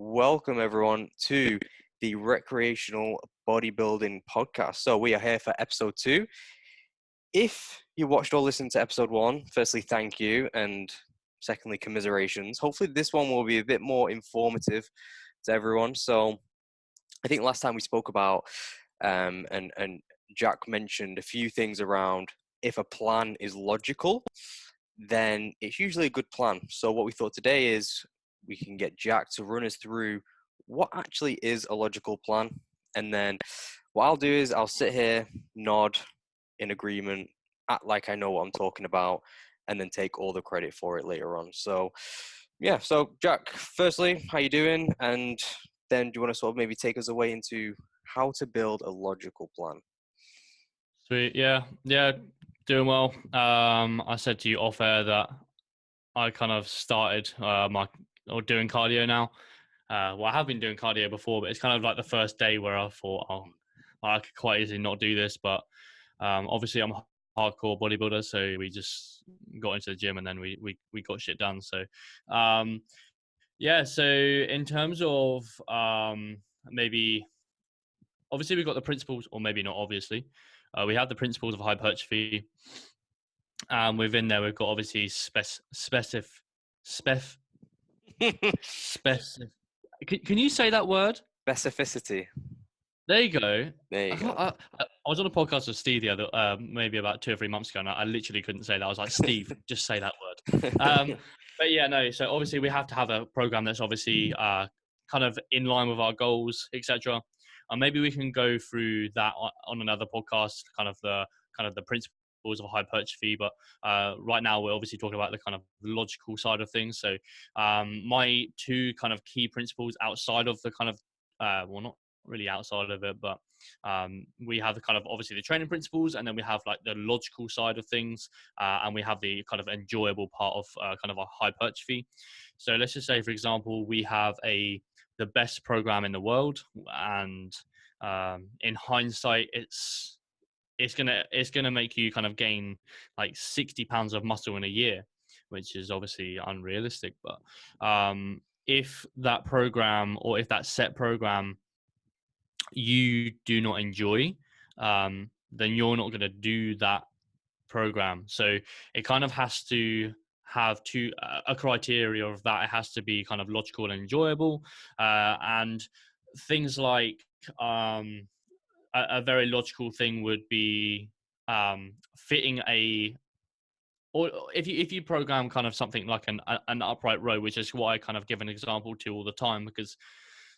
welcome everyone to the Recreational Bodybuilding Podcast. So we are here for episode 2. If you watched or listened to episode 1, firstly, thank you. And secondly, commiserations. Hopefully this one will be a bit more informative to everyone. So I think last time we spoke about, and Jack mentioned a few things around if a plan is logical, then it's usually a good plan. So what we thought today is we can get Jack to run us through what actually is a logical plan. And then what I'll do is I'll sit here, nod in agreement, act like I know what I'm talking about, and then take all the credit for it later on. So yeah, so Jack, firstly, how you doing? And then do you want to sort of maybe take us away into how to build a logical plan? Sweet. Yeah, doing well. I said to you off air that I kind of started doing cardio now. Well, I have been doing cardio before, but it's kind of like the first day where I thought, I could quite easily not do this. But obviously, I'm a hardcore bodybuilder, so we just got into the gym and then we got shit done. So so in terms of maybe, obviously we've got the principles, or maybe not obviously. We have the principles of hypertrophy. Within there, we've got obviously specific. Can you say that word? Specificity. There you go. There you go. I was on a podcast with Steve the other, maybe about 2 or 3 months ago, and I literally couldn't say that. I was like, Steve, just say that word. But yeah, no. So obviously, we have to have a program that's obviously kind of in line with our goals, etc. And maybe we can go through that on another podcast, kind of the principles of hypertrophy. But right now, we're obviously talking about the kind of logical side of things. So my 2 kind of key principles outside of the kind of not really outside of it, but we have the kind of obviously the training principles, and then we have like the logical side of things, and we have the kind of enjoyable part of kind of our hypertrophy. So let's just say, for example, we have the best program in the world, and in hindsight, it's gonna make you kind of gain like 60 pounds of muscle in a year, which is obviously unrealistic. But if that program, or if that set program, you do not enjoy, then you're not going to do that program. So it kind of has to have a criteria of that. It has to be kind of logical and enjoyable, and things like a very logical thing would be fitting or if you program kind of something like an upright row, which is what I kind of give an example to all the time, because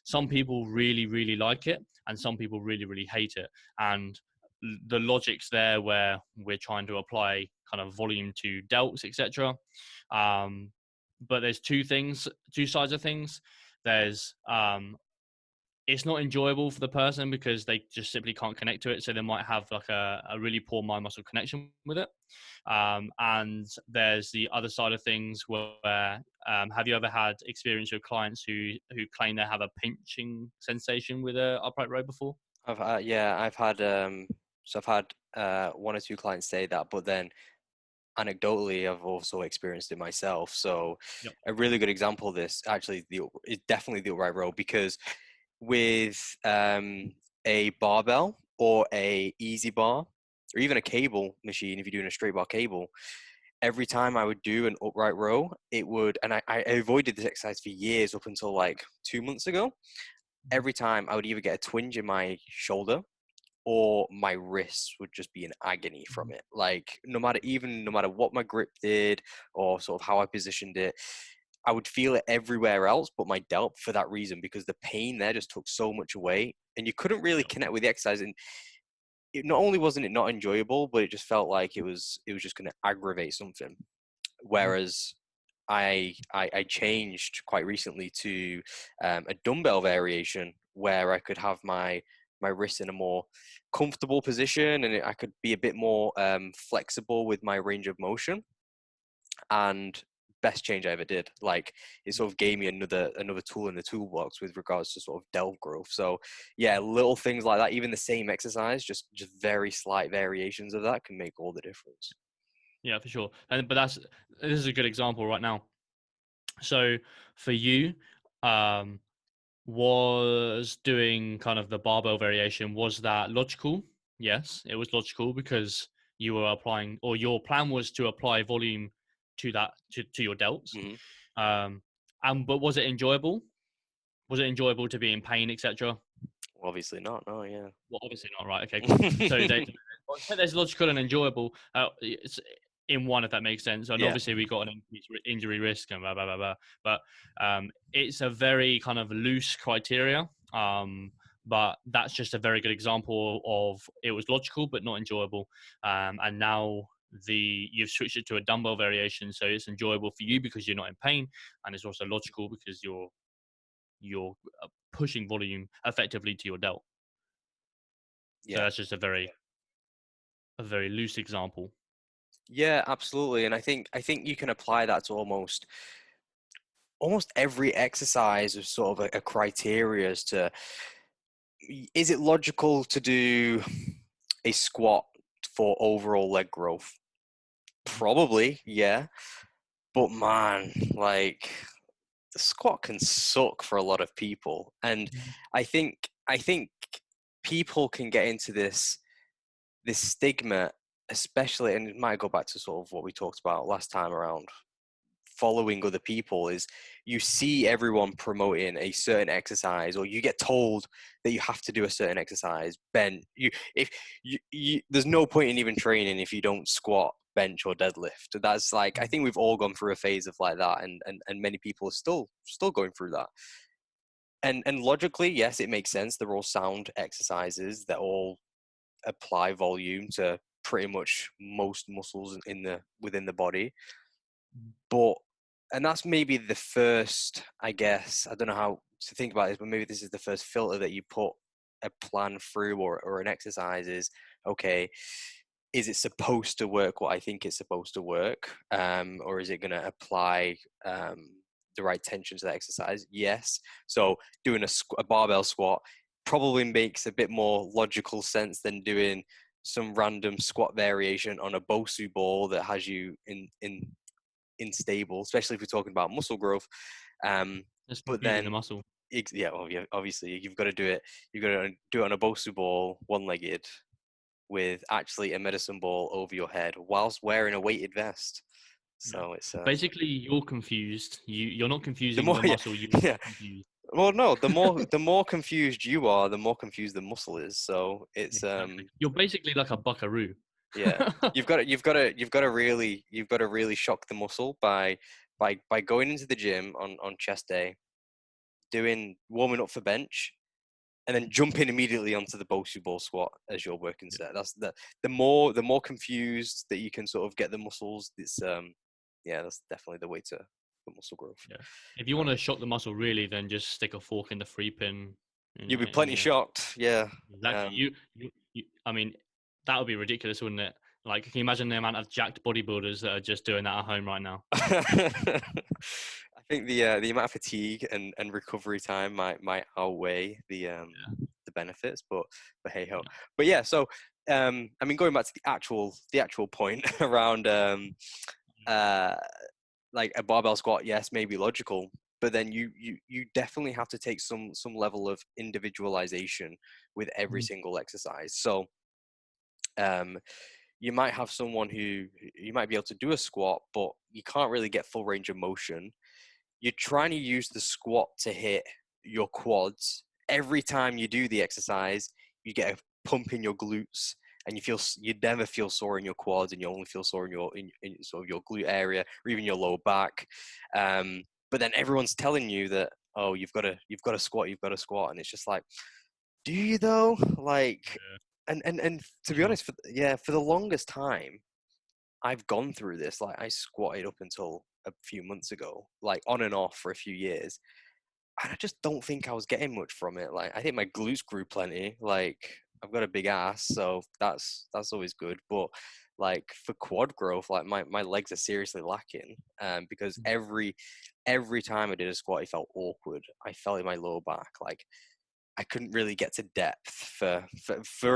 some people really, really like it, and some people really, really hate it. And the logic's there where we're trying to apply kind of volume to delts, etc. But there's two sides of things. There's it's not enjoyable for the person because they just simply can't connect to it. So they might have like a really poor mind muscle connection with it. And there's the other side of things where have you ever had experience with clients who claim they have a pinching sensation with a upright row before? I've had 1 or 2 clients say that, but then anecdotally I've also experienced it myself. So Yep. a really good example of this actually is definitely the upright row, because with a barbell or a easy bar or even a cable machine, if you're doing a straight bar cable, every time I would do an upright row, it would, and I avoided this exercise for years up until like 2 months ago. Every time I would either get a twinge in my shoulder or my wrists would just be in agony from it. Like no matter what my grip did or sort of how I positioned it, I would feel it everywhere else but my delt for that reason, because the pain there just took so much away and you couldn't really connect with the exercise. And not only wasn't it not enjoyable, but it just felt like it was just going to aggravate something. Whereas I changed quite recently to a dumbbell variation where I could have my wrist in a more comfortable position, and I could be a bit more flexible with my range of motion. And best change I ever did. Like it sort of gave me another tool in the toolbox with regards to sort of delt growth. So yeah, little things like that, even the same exercise, just very slight variations of that can make all the difference. Yeah, for sure. But this is a good example right now. So for you, was doing kind of the barbell variation, was that logical? Yes, it was logical because you were applying, or your plan was to apply volume to that to your delts. Hmm. But was it enjoyable? Was it enjoyable to be in pain, etc.? Obviously not. No, yeah. Well, obviously not, right? Okay, cool. So there's logical and enjoyable in one, if that makes sense. And Yeah. obviously we got an increased injury risk and blah blah blah blah. But it's a very kind of loose criteria. But that's just a very good example of it was logical but not enjoyable. And now you've switched it to a dumbbell variation, so it's enjoyable for you because you're not in pain, and it's also logical because you're pushing volume effectively to your delt. So Yeah. that's just a very loose example. Yeah, absolutely. And I think you can apply that to almost every exercise as sort of a criteria as to, is it logical to do a squat for overall leg growth? Probably, yeah. But man, like, the squat can suck for a lot of people. And I think people can get into this stigma, especially, and it might go back to sort of what we talked about last time around following other people, is you see everyone promoting a certain exercise, or you get told that you have to do a certain exercise, bench. There's no point in even training if you don't squat, bench, or deadlift. That's like, I think we've all gone through a phase of like that, and many people are still going through that. And logically, yes, it makes sense. They're all sound exercises that all apply volume to pretty much most muscles within the body. But, and that's maybe the first, I guess, I don't know how to think about this, but maybe this is the first filter that you put a plan through, or an exercise is, okay, is it supposed to work what I think it's supposed to work? Or is it going to apply the right tension to that exercise? Yes. So doing a barbell squat probably makes a bit more logical sense than doing some random squat variation on a Bosu ball that has you unstable, especially if we're talking about muscle growth. It's But confusing the then, muscle. yeah, obviously you've got to do it. You've got to do it on a Bosu ball, one-legged, with actually a medicine ball over your head whilst wearing a weighted vest. Yeah. So it's Basically, you're confused. You're not the confusing more, the yeah, muscle. You're yeah. confused. Well, no, the more confused you are, the more confused the muscle is. So it's Exactly. You're basically like a buckaroo. yeah, you've got to really shock the muscle by going into the gym on chest day, doing warming up for bench, and then jumping immediately onto the Bosu ball squat as your working Yeah. set. That's the more confused that you can sort of get the muscles. It's yeah, that's definitely the way to the muscle growth. Yeah. If you want Um, to shock the muscle really, then just stick a fork in the free pin. you'll be In plenty your shocked. Yeah. exactly. I mean, that would be ridiculous, wouldn't it? Like, can you imagine the amount of jacked bodybuilders that are just doing that at home right now? I think the amount of fatigue and recovery time might outweigh the benefits, but hey ho. Yeah. But yeah, so I mean, going back to the actual point around uh like a barbell squat, yes, maybe logical, but then you definitely have to take some level of individualization with every Mhm. single exercise. So um you might have someone who you might be able to do a squat, but you can't really get full range of motion. You're trying to use the squat to hit your quads. Every time you do the exercise, you get a pump in your glutes, and you never feel sore in your quads, and you only feel sore in sort of your glute area, or even your lower back. But then everyone's telling you that, oh, you've got to squat, and it's just like, do you though? Like, and to be Yeah. honest, for the longest time, I've gone through this. Like, I squatted up until a few months ago, like on and off for a few years, and I just don't think I was getting much from it. Like, I think my glutes grew plenty. Like, I've got a big ass, so that's always good. But like for quad growth, like my legs are seriously lacking. Because every time I did a squat, it felt awkward. I felt in my lower back, like I couldn't really get to depth for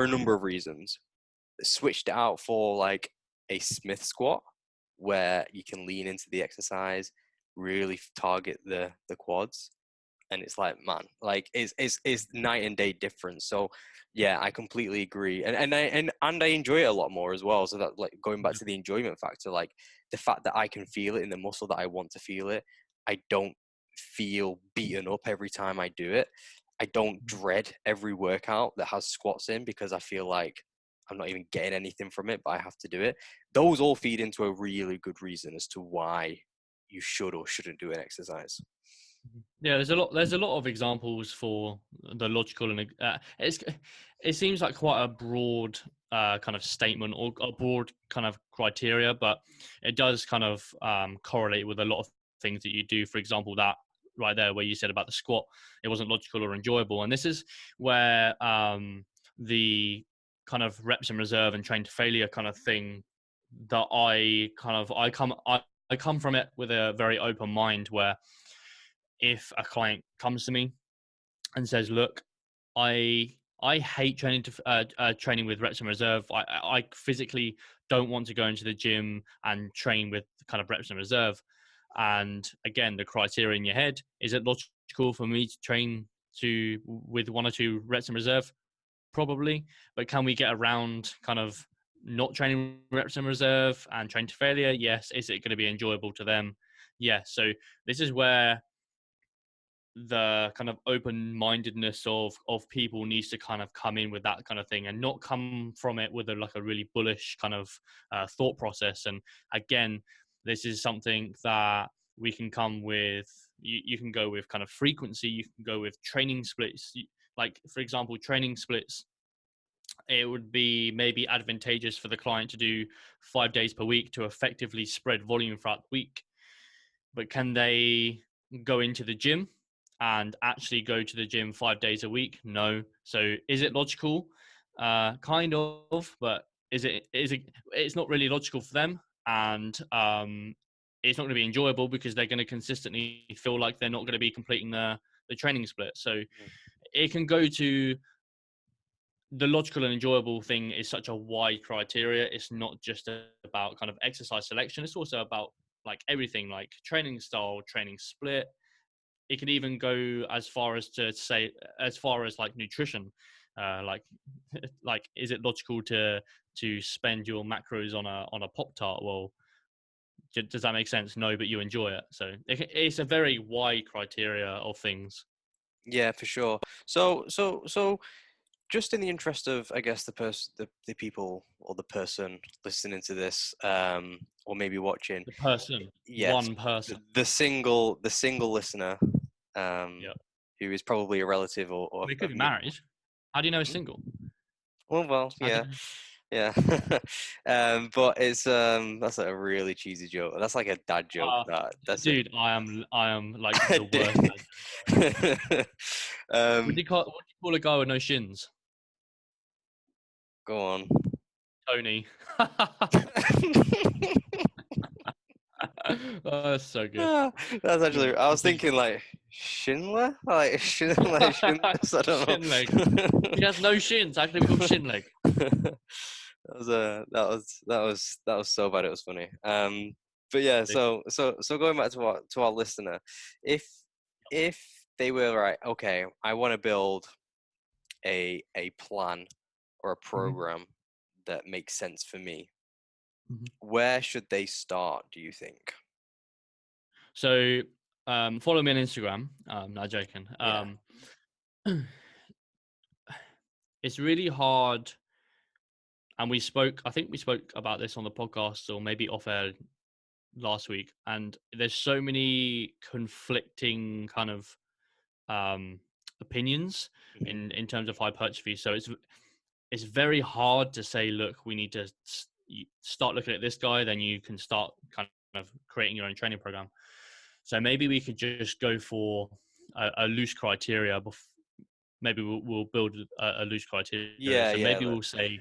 a number of reasons. Switched it out for like a Smith squat, where you can lean into the exercise, really target the quads. and it's like, man, like it's night and day difference. So yeah, I completely agree, and I enjoy it a lot more as well. So that, like, going back to the enjoyment factor, like the fact that I can feel it in the muscle that I want to feel it, I don't feel beaten up every time I do it. I don't dread every workout that has squats in because I feel like I'm not even getting anything from it, but I have to do it. Those all feed into a really good reason as to why you should or shouldn't do an exercise. Yeah, there's a lot of examples for the logical, and it seems like quite a broad kind of statement, or a broad kind of criteria, but it does kind of correlate with a lot of things that you do. For example, that right there where you said about the squat, it wasn't logical or enjoyable, and this is where the kind of reps in reserve and train to failure kind of thing that I come from it with a very open mind, where if a client comes to me and says, "Look, I hate training with reps in reserve. I physically don't want to go into the gym and train with kind of reps in reserve." And again, the criteria in your head: is it logical for me to train with 1 or 2 reps in reserve? Probably, but can we get around kind of not training reps in reserve and train to failure? Yes. Is it going to be enjoyable to them? Yes. So this is where the kind of open-mindedness of people needs to kind of come in with that kind of thing, and not come from it with a really bullish kind of thought process. And again, this is something that we can come with. You can go with kind of frequency, you can go with training splits. Like, for example, training splits, it would be maybe advantageous for the client to do 5 days per week to effectively spread volume throughout the week. But can they go into the gym and actually go to the gym 5 days a week? No. So is it logical? Kind of, but is it? It's not really logical for them, and it's not going to be enjoyable because they're going to consistently feel like they're not going to be completing the training split. So it can go to the logical and enjoyable thing is such a wide criteria. It's not just about kind of exercise selection. It's also about like everything, like training style, training split. It can even go as far as to say, as far as like nutrition, like like is it logical to spend your macros on a Pop Tart? Well, does that make sense? No, but you enjoy it. So it's a very wide criteria of things. Yeah, for sure. So just in the interest of, I guess, the people or the person listening to this, or maybe watching, The person, yes, one person. the single listener, um, Yeah. who is probably a relative Well, he could of be me. married. How do you know he's Hmm? single? Well, How do yeah, you know? yeah. But it's that's a really cheesy joke. That's like a dad joke. That's it. Dude, I am like the worst at What do um, you call a guy with no shins? go on. Tony. Oh, that's so good. Ah, that's Yeah, actually. I was complete. thinking like Schindler, like Schindler, Schindler. I don't Shin leg. know. He has no shins. How can it be called shin leg? That was so bad it was funny. But yeah, so going back to our listener, if if they were right, okay, I want to build a plan or a Mhm, program that makes sense for me. mhm. Where should they start, do you think? So, follow me on Instagram. Not joking. Yeah. It's really hard, and I think we spoke about this on the podcast or maybe off air last week, and there's so many conflicting kind of um, opinions Hmm. in terms of hypertrophy. So it's very hard to say, look, we need to start looking at this guy, then you can start kind of creating your own training program. So maybe we could just go for a loose criteria. Maybe we'll build a loose criteria. Yeah, So yeah. maybe we'll say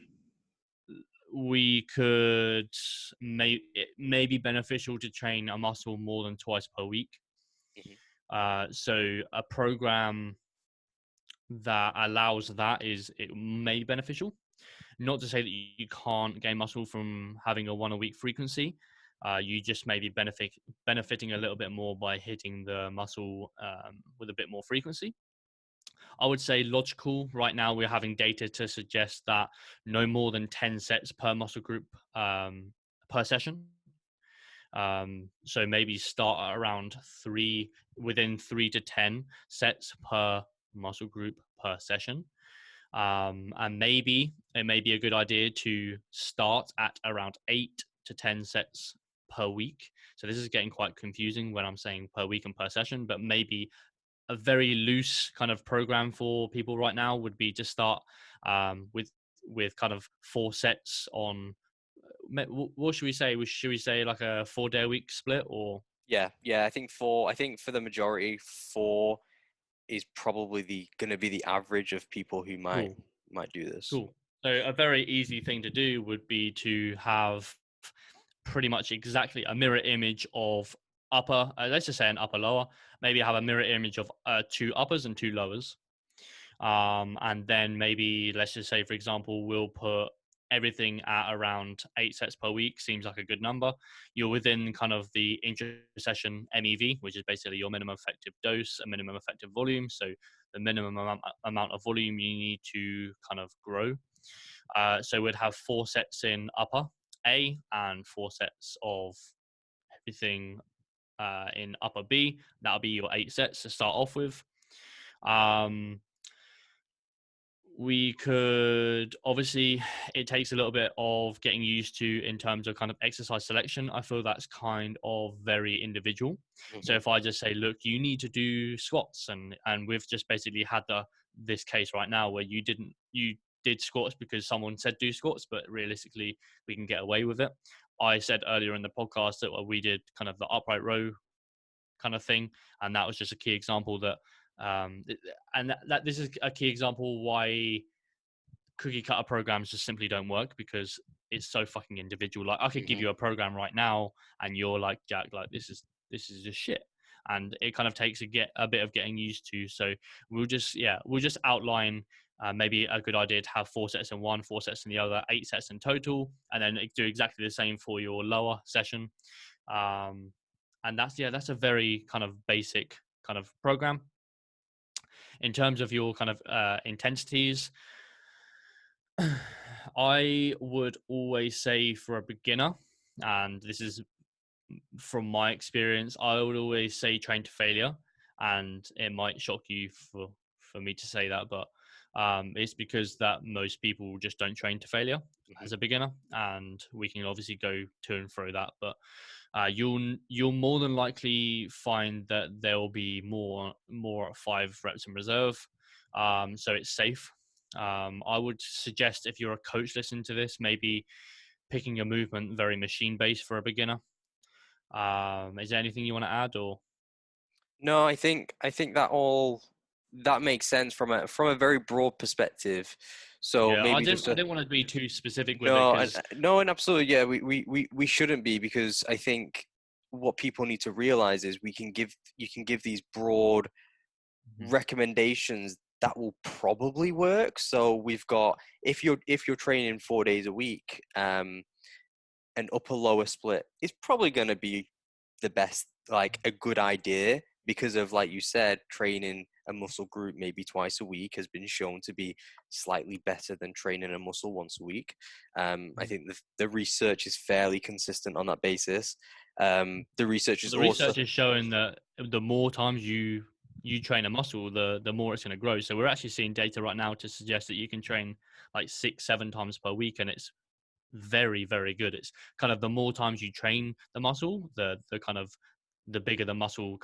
we could it may be beneficial to train a muscle more than twice per week. Mhm. So a program that allows that it may be beneficial. Not to say that you can't gain muscle from having a 1 a week frequency, you just may be benefiting a little bit more by hitting the muscle with a bit more frequency. I would say logical. Right now, we're having data to suggest that no more than 10 sets per muscle group per session. So maybe start at around within 3 to 10 sets per muscle group per session. And maybe it may be a good idea to start at around 8 to 10 sets per week. So this is getting quite confusing when I'm saying per week and per session, but maybe a very loose kind of program for people right now would be to start with kind of 4 sets on. What should we say? Should we say like a 4-day-a-week split or? Yeah. I think for the majority, 4 is probably going to be the average of people who might do this. Cool. So a very easy thing to do would be to have pretty much exactly a mirror image of upper, let's just say an upper lower, maybe have a mirror image of 2 uppers and 2 lowers. And then maybe let's just say, for example, we'll put everything at around 8 sets per week. Seems like a good number. You're within kind of the intra-session MEV, which is basically your minimum effective dose and minimum effective volume. So the minimum amount of volume you need to kind of grow. So we'd have 4 sets in upper A and 4 sets of everything in upper B. That'll be your 8 sets to start off with. We could obviously, it takes a little bit of getting used to in terms of kind of exercise selection. I feel that's kind of very individual. Mm-hmm. So if I just say, look, you need to do squats, and we've just basically had this case right now where you did squats because someone said do squats, but realistically we can get away with it. I said earlier in the podcast that we did kind of the upright row kind of thing, and that was just a key example that and that this is a key example why cookie cutter programs just simply don't work, because it's so fucking individual. Like I could give you a program right now and you're like, Jack, like this is just shit, and it kind of takes a bit of getting used to. So we'll just outline maybe a good idea to have 4 sets in one, 4 sets in the other, 8 sets in total, and then do exactly the same for your lower session. And that's a very kind of basic kind of program. In terms of your kind of intensities, I would always say for a beginner, and this is from my experience, I would always say train to failure. And it might shock you for me to say that, but it's because that most people just don't train to failure as a beginner, and we can obviously go to and fro that, but you'll more than likely find that there will be more 5 reps in reserve, so it's safe. I would suggest, if you're a coach listening to this, maybe picking a movement very machine based for a beginner. Is there anything you want to add, or? No, I think that makes sense from a very broad perspective. So yeah, maybe I didn't want to be too specific with it. And absolutely, yeah, we shouldn't be, because I think what people need to realize is you can give these broad recommendations that will probably work. So we've got, if you're training 4 days a week, an upper lower split is probably going to be the best, like a good idea, because of, like you said, training a muscle group maybe twice a week has been shown to be slightly better than training a muscle once a week. I think the research is fairly consistent on that basis. The research is showing that the more times you train a muscle, the more it's going to grow. So we're actually seeing data right now to suggest that you can train like 6-7 times per week, and it's very, very good. It's kind of the more times you train the muscle, the bigger the muscle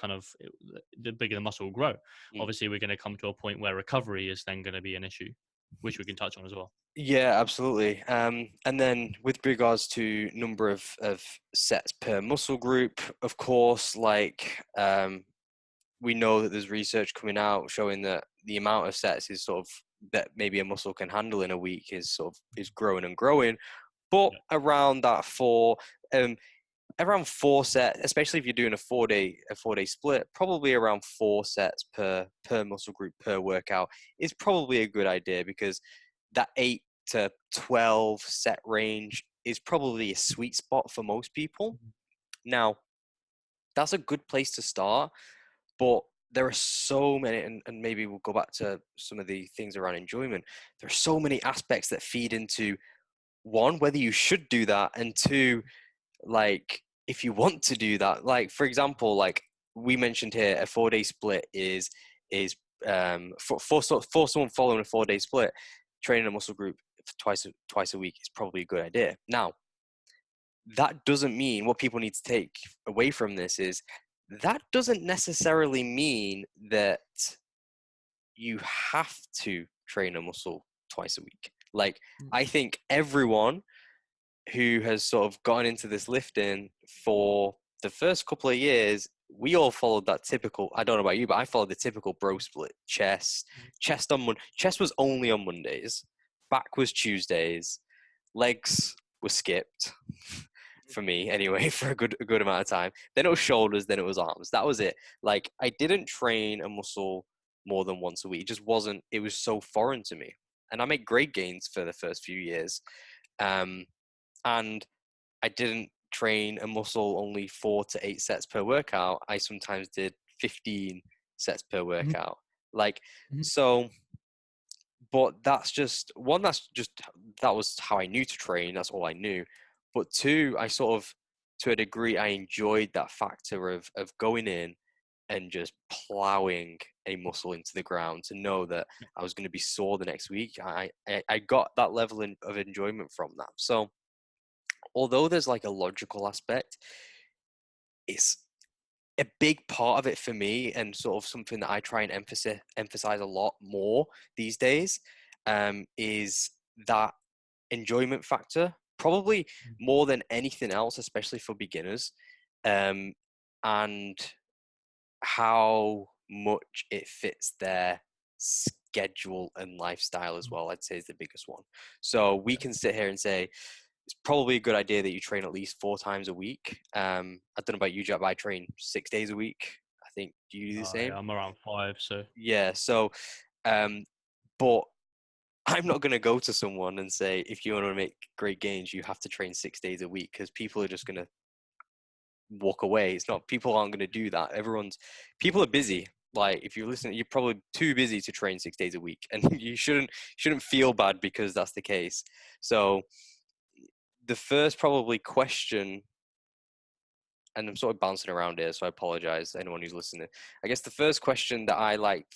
will grow. Obviously, we're going to come to a point where recovery is then going to be an issue, which we can touch on as well. Yeah, absolutely. And then with regards to number of sets per muscle group, of course, like we know that there's research coming out showing that the amount of sets is sort of that maybe a muscle can handle in a week is growing and growing, but around that around 4 sets, especially if you're doing a 4-day split, probably around 4 sets per muscle group per workout is probably a good idea, because that 8 to 12 set range is probably a sweet spot for most people. Now, that's a good place to start, but there are so many, and maybe we'll go back to some of the things around enjoyment. There are so many aspects that feed into, one, whether you should do that, and two, like, if you want to do that. Like, for example, like we mentioned here, a 4-day split is for someone following a 4-day split, training a muscle group twice a week is probably a good idea. Now, that doesn't mean, what people need to take away from this is, that doesn't necessarily mean that you have to train a muscle twice a week. Like, I think everyone who has sort of gotten into this lifting for the first couple of years, we all followed that typical, I don't know about you, but I followed the typical bro split. Chest was only on Mondays, back was Tuesdays, legs were skipped for me anyway, for a good amount of time. Then it was shoulders, then it was arms. That was it. Like, I didn't train a muscle more than once a week. It just wasn't, it was so foreign to me. And I made great gains for the first few years. And I didn't train a muscle only 4 to 8 sets per workout. I sometimes did 15 sets per workout. Like, so, but that was how I knew to train. That's all I knew. But two, I sort of, to a degree, I enjoyed that factor of going in and just plowing a muscle into the ground, to know that I was going to be sore the next week. I got that level of enjoyment from that. So although there's like a logical aspect, it's a big part of it for me, and sort of something that I try and emphasize a lot more these days, is that enjoyment factor, probably more than anything else, especially for beginners, and how much it fits their schedule and lifestyle as well, I'd say, is the biggest one. So we can sit here and say it's probably a good idea that you train at least 4 times a week. I don't know about you, Jack, but I train 6 days a week. I think, do you do the same? Yeah, I'm around 5, so. Yeah. So, but I'm not going to go to someone and say, if you want to make great gains, you have to train 6 days a week, because people are just going to walk away. It's not, people aren't going to do that. People are busy. Like, if you listen, you're probably too busy to train 6 days a week, and you shouldn't feel bad because that's the case. So the first probably question, and I'm sort of bouncing around here, so I apologize to anyone who's listening. I guess the first question that I like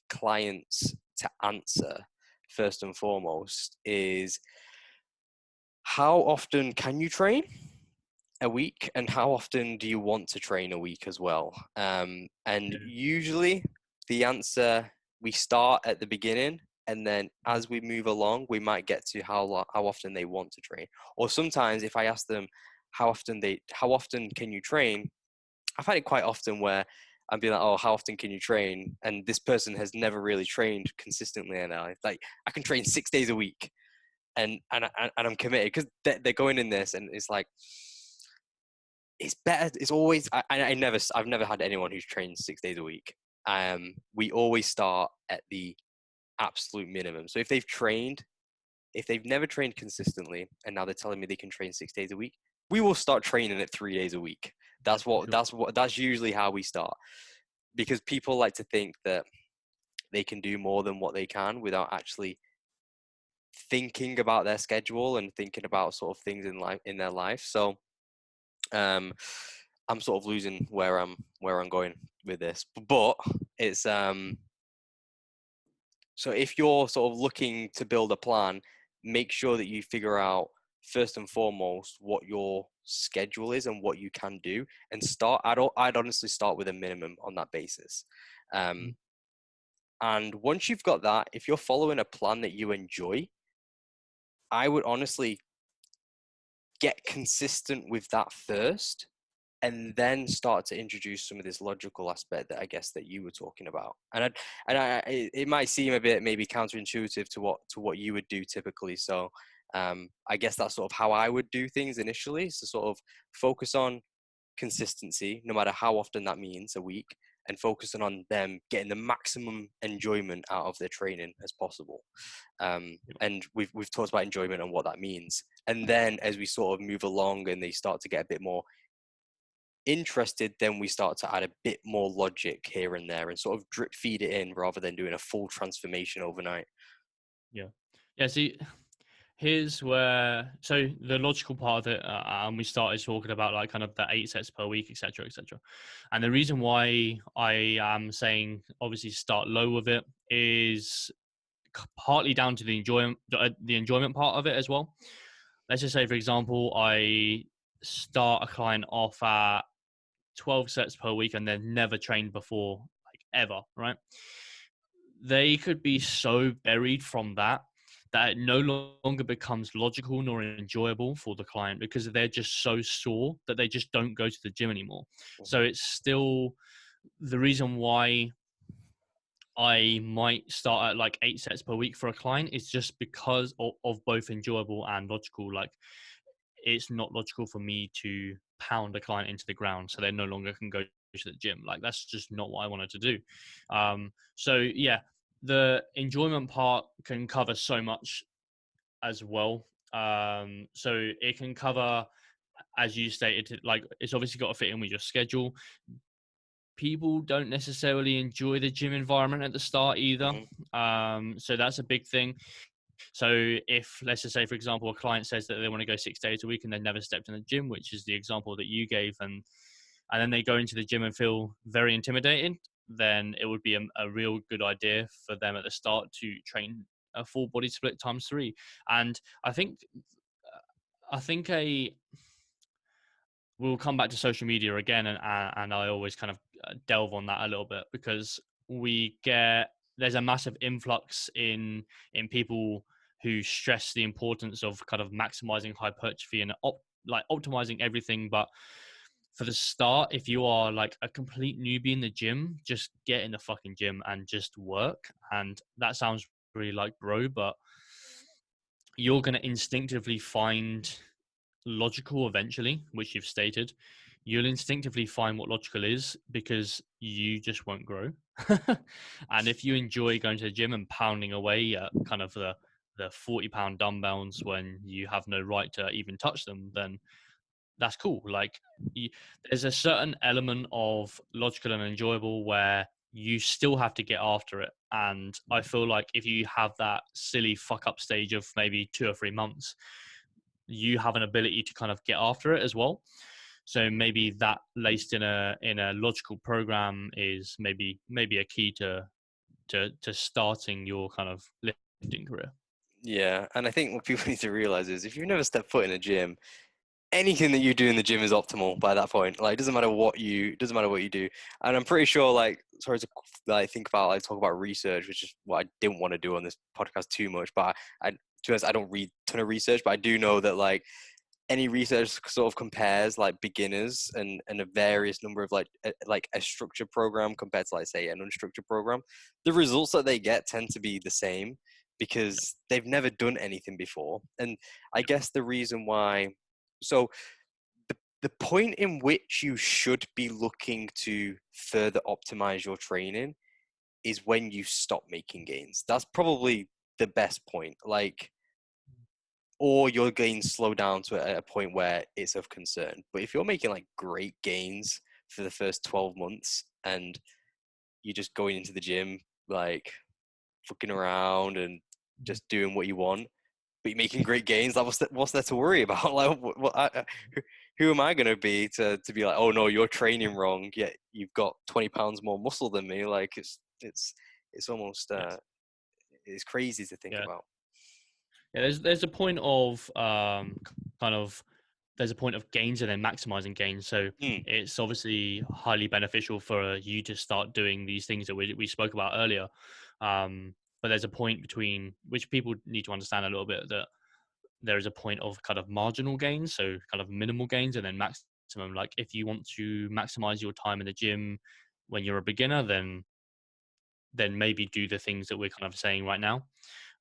clients to answer first and foremost is, how often can you train a week, and how often do you want to train a week as well? And usually the answer, we start at the beginning, and then as we move along, we might get to how often they want to train. Or sometimes if I ask them how often can you train, I find it quite often where I'm being like, oh, how often can you train? And this person has never really trained consistently, and I can train 6 days a week, and I'm committed, because they're going in this, and it's like, it's better. It's always, I've never had anyone who's trained 6 days a week. We always start at the absolute minimum. So if they've never trained consistently, and now they're telling me they can train 6 days a week, we will start training at 3 days a week. That's usually how we start, because people like to think that they can do more than what they can without actually thinking about their schedule and thinking about sort of things in their life. So I'm sort of losing where I'm going with this, but it's so if you're sort of looking to build a plan, make sure that you figure out first and foremost what your schedule is and what you can do, and I'd honestly start with a minimum on that basis. And once you've got that, if you're following a plan that you enjoy, I would honestly get consistent with that first, and then start to introduce some of this logical aspect that I guess that you were talking about. And it might seem a bit maybe counterintuitive to what you would do typically. So I guess that's sort of how I would do things initially, to sort of focus on consistency, no matter how often that means a week, and focusing on them getting the maximum enjoyment out of their training as possible. And we've talked about enjoyment and what that means. And then as we sort of move along and they start to get a bit more interested, then we start to add a bit more logic here and there and sort of drip feed it in rather than doing a full transformation overnight. Yeah. See, here's where, so the logical part of it, and we started talking about like kind of the 8 sets per week, etc., etc. And the reason why I am saying obviously start low with it is partly down to the enjoyment part of it as well. Let's just say, for example, I start a client off at 12 sets per week and then never trained before, like ever, right? They could be so buried from that it no longer becomes logical nor enjoyable for the client because they're just so sore that they just don't go to the gym anymore. So it's still the reason why I might start at like 8 sets per week for a client is just because of both enjoyable and logical. Like, it's not logical for me to pound a client into the ground so they no longer can go to the gym. Like, that's just not what I wanted to do. So yeah, the enjoyment part can cover so much as well. So it can cover, as you stated, like it's obviously got to fit in with your schedule. People don't necessarily enjoy the gym environment at the start either. So that's a big thing. So if, let's just say, for example, a client says that they want to go 6 days a week and they've never stepped in the gym, which is the example that you gave, and then they go into the gym and feel very intimidated, then it would be a real good idea for them at the start to train a full body split times 3. And I think we'll come back to social media again, and I always kind of delve on that a little bit because there's a massive influx in people who stress the importance of kind of maximizing hypertrophy and optimizing everything. But for the start, if you are like a complete newbie in the gym, just get in the fucking gym and just work. And that sounds really like bro, but you're going to instinctively find logical eventually, which you've stated. You'll instinctively find what logical is because you just won't grow. And if you enjoy going to the gym and pounding away at kind of the 40-pound dumbbells when you have no right to even touch them, then that's cool. Like, there's a certain element of logical and enjoyable where you still have to get after it. And I feel like if you have that silly fuck up stage of maybe 2 or 3 months, you have an ability to kind of get after it as well. So maybe that laced in a logical program is maybe a key to starting your kind of lifting career. Yeah, and I think what people need to realize is if you've never stepped foot in a gym, anything that you do in the gym is optimal by that point. Like, it doesn't matter what you do. And I'm pretty sure, like, sorry to talk about research, which is what I didn't want to do on this podcast too much. But to be honest, I don't read a ton of research, but I do know that like any research sort of compares like beginners and a various number of like a structured program compared to, like, say, an unstructured program. The results that they get tend to be the same because they've never done anything before. And I guess the reason why, so the point in which you should be looking to further optimize your training is when you stop making gains. That's probably the best point. Like, or your gains slow down to a point where it's of concern. But if you're making like great gains for the first 12 months and you're just going into the gym, like fucking around and just doing what you want, but you're making great gains, like what's there to worry about? Like, who am I going to be to be like, oh no, you're training wrong, yet you've got 20 pounds more muscle than me? Like, it's almost, it's crazy to think about. Yeah, there's a point of there's a point of gains and then maximizing gains. So it's obviously highly beneficial for you to start doing these things that we spoke about earlier. But there's a point between which people need to understand a little bit, that there is a point of kind of marginal gains, so kind of minimal gains, and then maximum. Like, if you want to maximize your time in the gym when you're a beginner, then maybe do the things that we're kind of saying right now.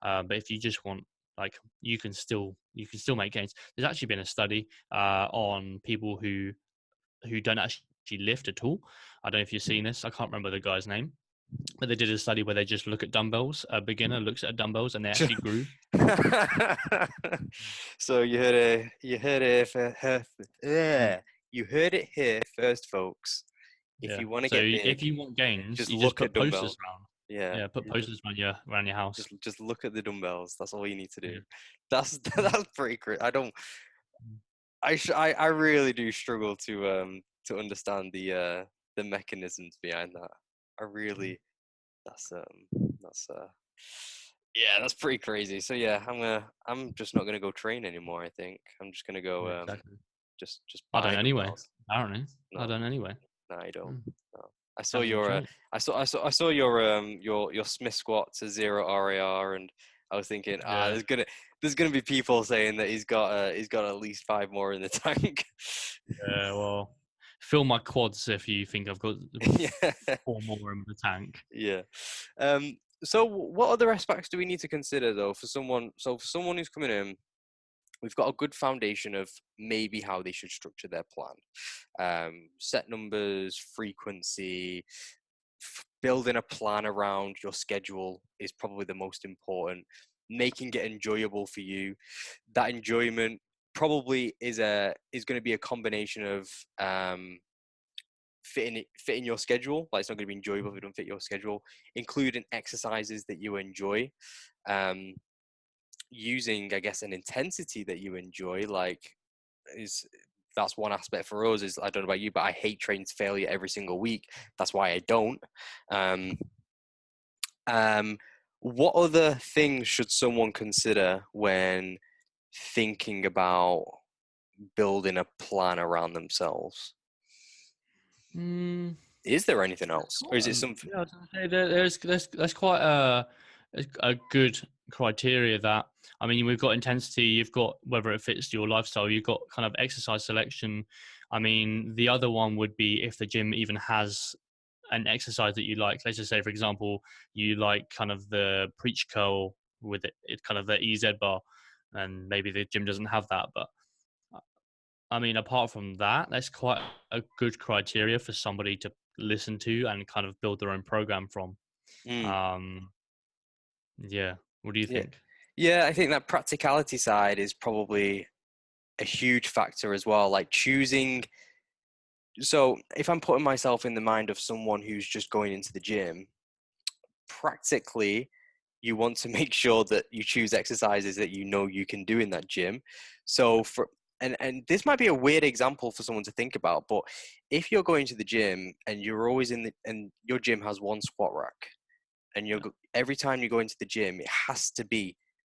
But if you just want, like, you can still make gains. There's actually been a study on people who don't actually lift at all. I don't know if you've seen this. I can't remember the guy's name, but they did a study where they just look at dumbbells. A beginner looks at dumbbells and they actually grew. So you heard it. Mm. You heard it here first, folks. If Yeah. you want to So get if big, you want gains, just you just look put at posters dumbbells. around. Yeah, Yeah, put you posters around your house. just look at the dumbbells. That's all you need to do. Yeah. That's pretty great. I really do struggle to understand the mechanisms behind that. I really that's yeah, that's pretty crazy. So yeah, I'm just not gonna go train anymore. I think I'm just gonna go Yeah, exactly. just I buy don't anyway. dumbbells. Apparently, I No, don't anyway. no, I don't. Mm. No. I saw Haven't your trained. I saw your Smith squat to 0 RAR, and I was thinking, Yeah. there's gonna be people saying that he's got at least 5 more in the tank. Yeah. Well, fill my quads if you think I've got Yeah. 4 more in the tank. Yeah. So what other aspects do we need to consider though for someone? So for someone who's coming in, we've got a good foundation of maybe how they should structure their plan. Set numbers, frequency, building a plan around your schedule is probably the most important. Making it enjoyable for you. That enjoyment probably is going to be a combination of fitting your schedule. Like, it's not going to be enjoyable if it doesn't fit your schedule. Including exercises that you enjoy, using, I guess, an intensity that you enjoy. Like, that's one aspect for us. Is, I don't know about you, but I hate training to failure every single week. That's why I don't. What other things should someone consider when thinking about building a plan around themselves? Mm, Is there anything else, or is it something? Yeah, I was gonna say there's quite a good criteria that, I mean, we've got intensity, you've got whether it fits your lifestyle, you've got kind of exercise selection. I mean, the other one would be if the gym even has an exercise that you like. Let's just say, for example, you like kind of the preach curl with it kind of the EZ bar, and maybe the gym doesn't have that. But I mean, apart from that, that's quite a good criteria for somebody to listen to and kind of build their own program from. Mm, Um, yeah. What do you yeah, think? yeah. I think that practicality side is probably a huge factor as well. Like, choosing. So if I'm putting myself in the mind of someone who's just going into the gym, practically, you want to make sure that you choose exercises that you know you can do in that gym. So and this might be a weird example for someone to think about, but if you're going to the gym and you're always and your gym has one squat rack, and every time you go into the gym, it has to be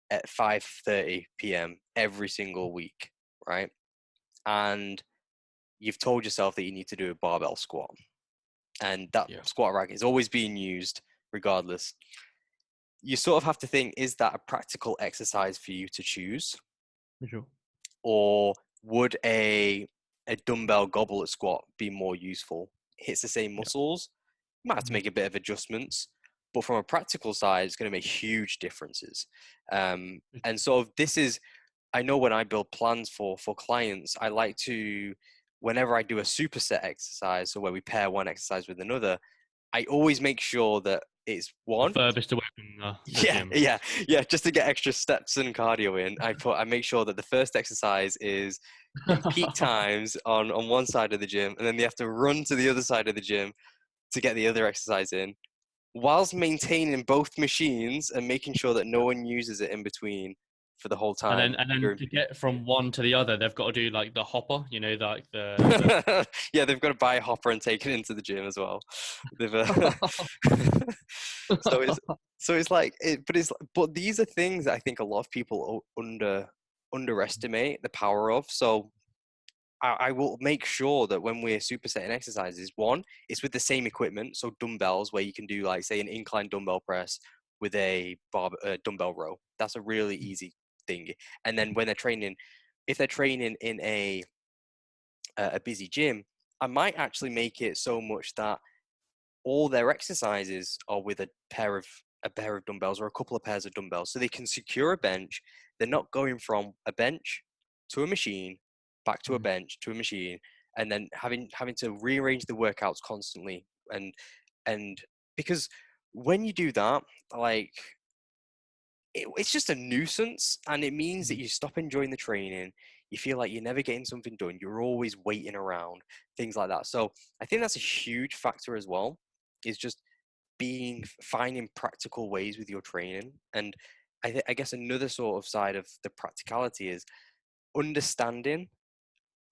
at 5:30 p.m. every single week, right? And you've told yourself that you need to do a barbell squat, and that Yeah. squat rack is always being used regardless. You sort of have to think, is that a practical exercise for you to choose? For sure. Or would a dumbbell goblet squat be more useful? It hits the same Yeah. muscles. You might have to Mhm. make a bit of adjustments, but from a practical side, it's going to make huge differences. And so this is, I know when I build plans for clients, I like to, whenever I do a superset exercise, so where we pair one exercise with another, I always make sure that it's The one. furthest away from the Yeah, gym. yeah. Just to get extra steps and cardio in, I make sure that the first exercise is in peak times on one side of the gym, and then they have to run to the other side of the gym to get the other exercise in, whilst maintaining both machines and making sure that no one uses it in between for the whole time. And then to get from one to the other, they've got to do like the hopper, like the Yeah, they've got to buy a hopper and take it into the gym as well. They've so it's like but these are things that I think a lot of people underestimate the power of. So I will make sure that when we're supersetting exercises, one, it's with the same equipment. So dumbbells, where you can do, like, say, an incline dumbbell press with a dumbbell row. That's a really easy thing. And then when they're training, if they're training in a busy gym, I might actually make it so much that all their exercises are with a pair of dumbbells or a couple of pairs of dumbbells, so they can secure a bench. They're not going from a bench to a machine, back to a bench to a machine, and then having to rearrange the workouts constantly, and because when you do that, like it's just a nuisance, and it means that you stop enjoying the training. You feel like you're never getting something done. You're always waiting around, things like that. So I think that's a huge factor as well, is just finding practical ways with your training. And I guess another sort of side of the practicality is understanding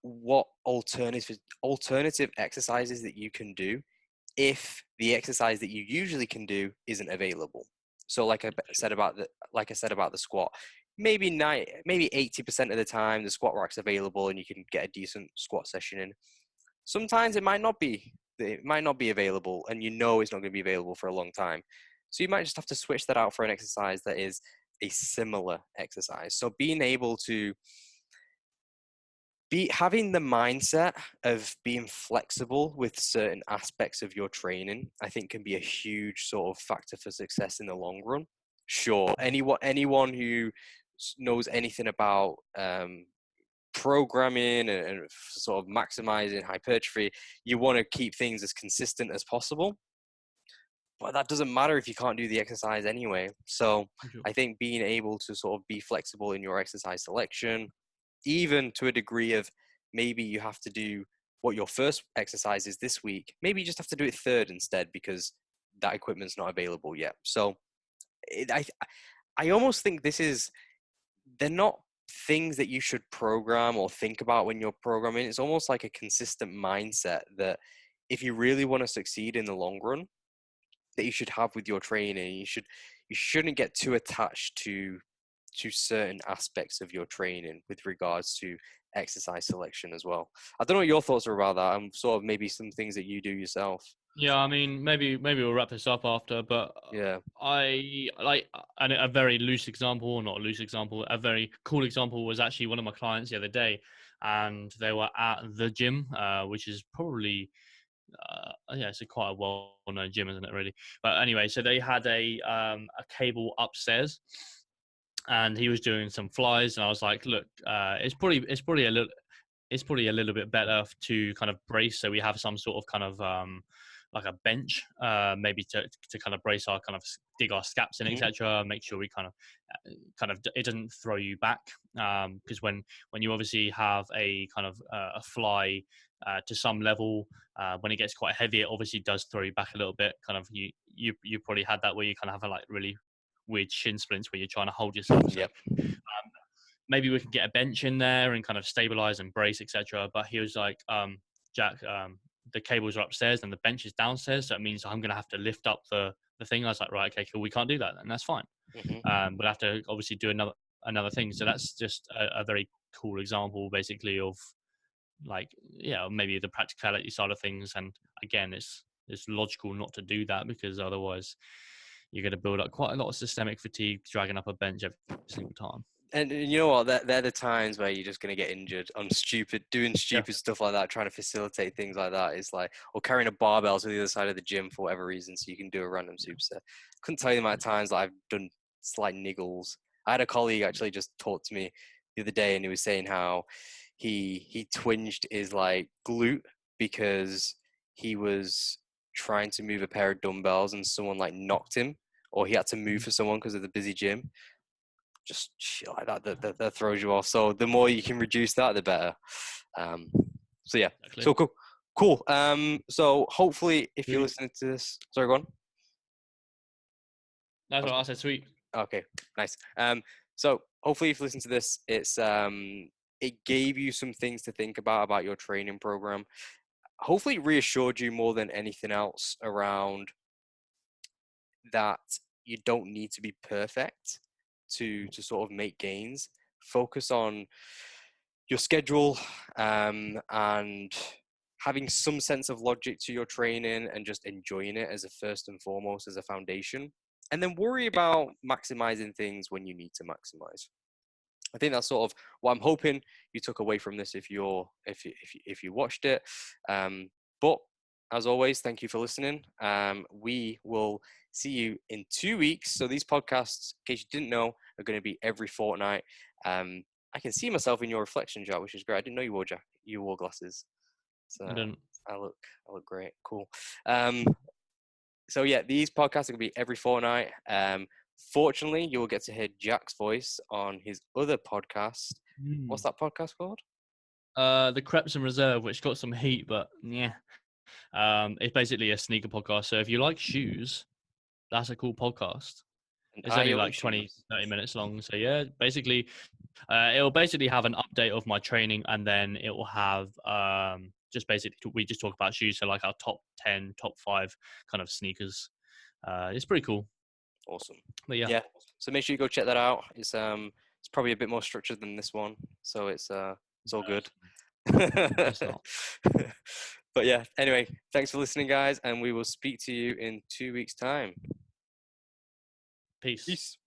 what alternative exercises that you can do if the exercise that you usually can do isn't available. So like I said about the squat, maybe 80% of the time the squat rack's available and you can get a decent squat session in. Sometimes it might not be available, and it's not going to be available for a long time. So you might just have to switch that out for an exercise that is a similar exercise. So being able to having the mindset of being flexible with certain aspects of your training, I think, can be a huge sort of factor for success in the long run. Sure, anyone who knows anything about programming and sort of maximizing hypertrophy, you want to keep things as consistent as possible. But that doesn't matter if you can't do the exercise anyway. So I think being able to sort of be flexible in your exercise selection, even to a degree of maybe you have to do what your first exercise is this week, maybe you just have to do it third instead because that equipment's not available yet. So I almost think they're not things that you should program or think about when you're programming. It's almost like a consistent mindset that if you really want to succeed in the long run, that you should have with your training. You shouldn't get too attached to certain aspects of your training with regards to exercise selection as well. I don't know what your thoughts are about that. And sort of maybe some things that you do yourself. Yeah, I mean, maybe we'll wrap this up after, but Yeah. I like a very loose example, or not a loose example, a very cool example was actually one of my clients the other day, and they were at the gym, which is probably, yeah, it's quite a well-known gym, isn't it, really? But anyway, so they had a cable upstairs, and he was doing some flies, and I was like, look, it's probably a little bit better to kind of brace, so we have some sort of kind of like a bench, maybe to kind of brace our kind of dig our scaps in, etc. Make sure we kind of it doesn't throw you back, because when you obviously have a kind of a fly to some level, when it gets quite heavy, it obviously does throw you back a little bit. Kind of you probably had that where you kind of have like really weird shin splints where you're trying to hold yourself. So, Yep. maybe we can get a bench in there and kind of stabilize and brace, etc. But he was like, Jack, the cables are upstairs and the bench is downstairs, so it means I'm going to have to lift up the thing. I was like, right, okay, cool, we can't do that, and that's fine. We'll have to obviously do another thing. So that's just a very cool example, basically, of like, yeah, maybe the practicality side of things. And again, it's logical not to do that, because otherwise you're going to build up quite a lot of systemic fatigue dragging up a bench every single time. And you know what? They're the times where you're just going to get injured on doing stupid stuff like that, trying to facilitate things like that. It's like, or carrying a barbell to the other side of the gym for whatever reason so you can do a random superset. Couldn't tell you the amount of times that I've done slight niggles. I had a colleague actually just talk to me the other day, and he was saying how he twinged his like glute because he was trying to move a pair of dumbbells and someone like knocked him, or he had to move for someone because of the busy gym. Just shit like that throws you off. So the more you can reduce that, the better. So yeah. Exactly. So cool. So hopefully, if you're listening to this, sorry, go on. That's what I said. Sweet. Okay, nice. So hopefully, if you listen to this, it gave you some things to think about your training program. Hopefully, it reassured you more than anything else around that you don't need to be perfect to sort of make gains. Focus on your schedule, and having some sense of logic to your training, and just enjoying it as a first and foremost, as a foundation, and then worry about maximizing things when you need to maximize. I think that's sort of what I'm hoping you took away from this if you watched it. But as always, thank you for listening. We will see you in 2 weeks. So these podcasts, in case you didn't know, are going to be every fortnight. I can see myself in your reflection, Jack, which is great. I didn't know you wore glasses. So I don't. I look great. Cool. So yeah, these podcasts are gonna be every fortnight. Fortunately, you'll get to hear Jack's voice on his other podcast. What's that podcast called? The Creps and Reserve, which got some heat, but yeah. It's basically a sneaker podcast. So if you like shoes, that's a cool podcast. And It's I only own like 20, shoes. 30 minutes long. So yeah, basically, it'll basically have an update of my training, and then it will have just basically we just talk about shoes. So like our top 10, top 5 kind of sneakers. It's pretty cool. Awesome. But yeah. Yeah. So make sure you go check that out. It's probably a bit more structured than this one, so it's all good. It's not. But yeah, anyway, thanks for listening, guys, and we will speak to you in 2 weeks' time. Peace. Peace.